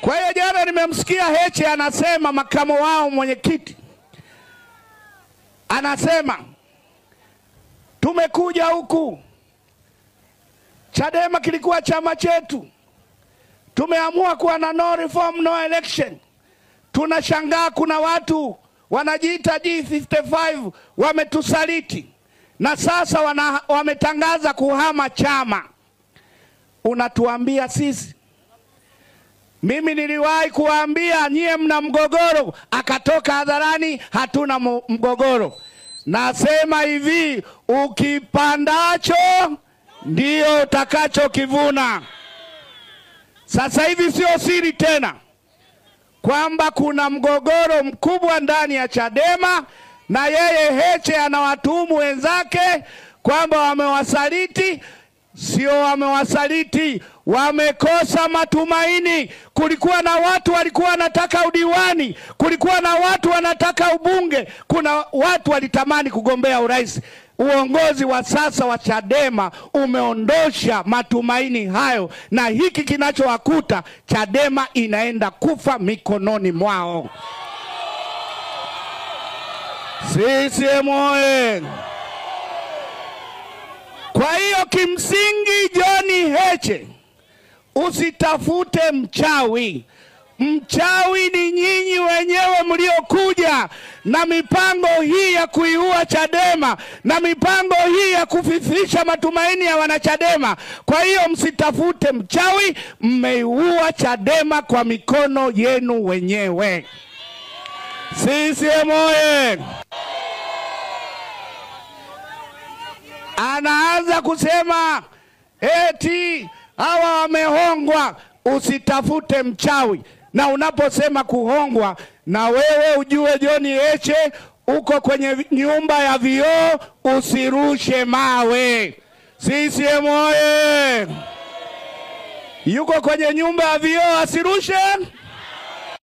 Kwa hiyo jana nimemsikia Heche anasema, makamo wao mwenyekiti anasema, tumekuja huku, Chadema kilikuwa chama chetu, tumeamua kuwa na no reform no election. Tunashangaa kuna watu wanajiita G55 wametusaliti na sasa wametangaza kuhama chama. Unatuambia sisi? Mimi niliwahi kuambia nyie mna mgogoro, akatoka hadharani hatuna mgogoro. Nasema hivi, ukipandacho ndio utakacho kivuna. Sasa hivi sio siri tena kwamba kuna mgogoro mkubwa ndani ya Chadema, na yeye Heche anawatuhumu wenzake kwamba wamewasaliti. Sio wamewasaliti, wamekosa matumaini. Kulikuwa na watu walikuwa wanataka udiwani, kulikuwa na watu wanataka ubunge, kuna watu walitamani kugombea urais. Uongozi wa sasa wa Chadema umeondosha matumaini hayo, na hiki kinachowakuta Chadema inaenda kufa mikononi mwao. CCM oye! Kwa hiyo kimsingi, John Heche, usitafute mchawi. Mchawi ni nyinyi wenyewe mliokuja na mipango hii ya kuiua Chadema na mipango hii ya kufifisha matumaini ya wanachadema. Kwa hiyo msitafute mchawi, mmeiua Chadema kwa mikono yenu wenyewe. CCM oye! Anaanza kusema eti hawa wamehongwa. Usitafute mchawi. Na unaposema kuhongwa, na wewe ujue John Heche uko kwenye nyumba ya vioo, usirushe mawe. CCM oye! Yuko kwenye nyumba ya vioo, asirushe